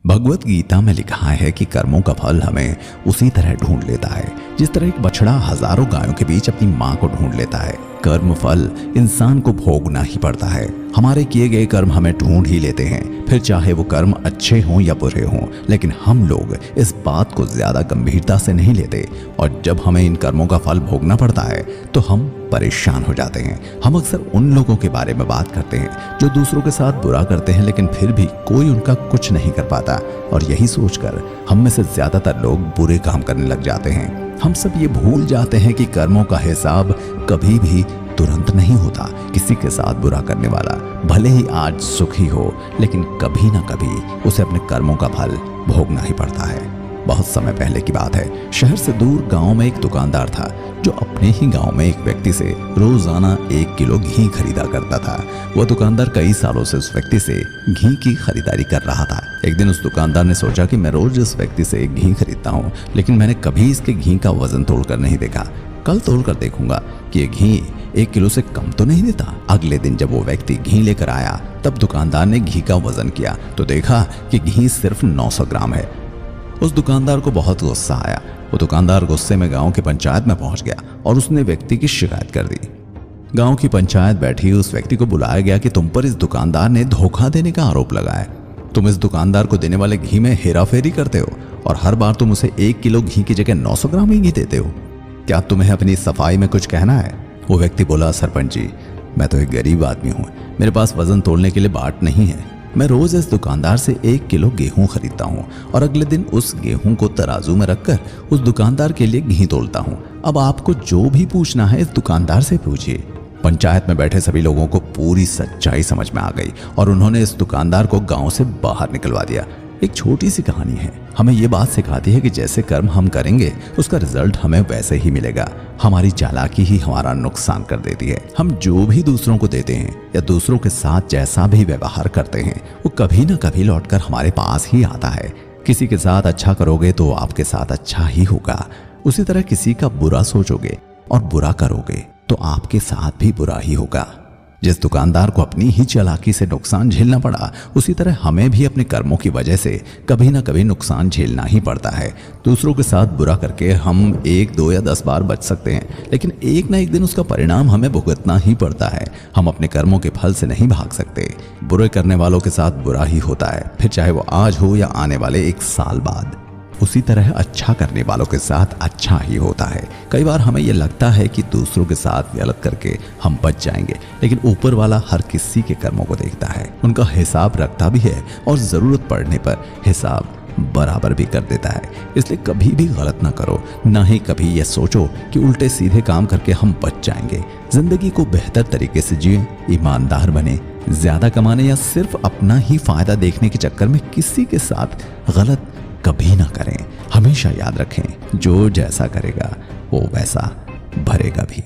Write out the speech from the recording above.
भगवत गीता में लिखा है कि कर्मों का फल हमें उसी तरह ढूंढ लेता है जिस तरह एक बछड़ा हजारों गायों के बीच अपनी मां को ढूंढ लेता है। कर्म फल इंसान को भोगना ही पड़ता है। हमारे किए गए कर्म हमें ढूंढ ही लेते हैं, फिर चाहे वो कर्म अच्छे हों या बुरे हों। लेकिन हम लोग इस बात को ज्यादा गंभीरता से नहीं लेते और जब हमें इन कर्मों का फल भोगना पड़ता है तो हम परेशान हो जाते हैं। हम अक्सर उन लोगों के बारे में बात करते हैं जो दूसरों के साथ बुरा करते हैं लेकिन फिर भी कोई उनका कुछ नहीं कर पाता, और यही सोचकर हम में से ज्यादातर लोग बुरे काम करने लग जाते हैं। हम सब ये भूल जाते हैं कि कर्मों का हिसाब कभी भी तुरंत नहीं होता। किसी के साथ बुरा करने वाला भले ही आज सुखी हो, लेकिन कभी ना कभी उसे अपने कर्मों का फल भोगना ही पड़ता है। बहुत समय पहले की बात है, शहर से दूर गांव में एक दुकानदार था जो अपने ही गांव में एक व्यक्ति से रोजाना 1 किलो घी खरीदा करता था। वह दुकानदार कई सालों से उस व्यक्ति से घी की खरीदारी कर रहा था। एक दिन उस दुकानदार ने सोचा कि मैं रोज इस व्यक्ति से घी खरीदता हूँ, लेकिन मैंने कभी इसके घी का वजन तोड़कर नहीं देखा। कल तोड़कर देखूंगा कि ये घी 1 किलो से कम तो नहीं देता। अगले दिन जब वो व्यक्ति घी लेकर आया तब दुकानदार ने घी का वजन किया तो देखा कि घी सिर्फ 900 ग्राम है। उस दुकानदार को बहुत गुस्सा आया। वो दुकानदार गुस्से में गांव की पंचायत में पहुंच गया और उसने व्यक्ति की शिकायत कर दी। गांव की पंचायत बैठी, उस व्यक्ति को बुलाया गया कि तुम पर इस दुकानदार ने धोखा देने का आरोप लगाया। तुम इस दुकानदार को देने वाले घी में हेराफेरी करते हो और हर बार तुम उसे 1 किलो घी की जगह 900 ग्राम ही घी देते हो। क्या तुम्हें अपनी सफाई में कुछ कहना है? वो व्यक्ति बोला, सरपंच जी, मैं तो एक गरीब आदमी हूँ, मेरे पास वजन तोलने के लिए बाट नहीं है। मैं रोज इस दुकानदार से 1 किलो गेहूं खरीदता हूं और अगले दिन उस गेहूं को तराजू में रखकर उस दुकानदार के लिए घी तोलता हूं। अब आपको जो भी पूछना है इस दुकानदार से पूछिए। पंचायत में बैठे सभी लोगों को पूरी सच्चाई समझ में आ गई और उन्होंने इस दुकानदार को गांव से बाहर निकलवा दिया। एक छोटी सी कहानी है, हमें ये बात सिखाती है कि जैसे कर्म हम करेंगे उसका रिजल्ट हमें वैसे ही मिलेगा। हमारी चालाकी ही हमारा नुकसान कर देती है। हम जो भी दूसरों को देते हैं या दूसरों के साथ जैसा भी व्यवहार करते हैं वो कभी ना कभी लौटकर हमारे पास ही आता है। किसी के साथ अच्छा करोगे तो आपके साथ अच्छा ही होगा, उसी तरह किसी का बुरा सोचोगे और बुरा करोगे तो आपके साथ भी बुरा ही होगा। जिस दुकानदार को अपनी ही चालाकी से नुकसान झेलना पड़ा, उसी तरह हमें भी अपने कर्मों की वजह से कभी ना कभी नुकसान झेलना ही पड़ता है। दूसरों के साथ बुरा करके हम 1, 2 या 10 बार बच सकते हैं, लेकिन एक ना एक दिन उसका परिणाम हमें भुगतना ही पड़ता है। हम अपने कर्मों के फल से नहीं भाग सकते। बुरे करने वालों के साथ बुरा ही होता है, फिर चाहे वो आज हो या आने वाले 1 साल बाद। उसी तरह अच्छा करने वालों के साथ अच्छा ही होता है। कई बार हमें यह लगता है कि दूसरों के साथ गलत करके हम बच जाएंगे, लेकिन ऊपर वाला हर किसी के कर्मों को देखता है, उनका हिसाब रखता भी है और जरूरत पड़ने पर हिसाब बराबर भी कर देता है। इसलिए कभी भी गलत ना करो, ना ही कभी यह सोचो कि उल्टे सीधे काम करके हम बच जाएंगे। जिंदगी को बेहतर तरीके से जिए, ईमानदार बने, ज्यादा कमाने या सिर्फ अपना ही फायदा देखने के चक्कर में किसी के साथ गलत कभी ना करें। हमेशा याद रखें, जो जैसा करेगा वो वैसा भरेगा भी।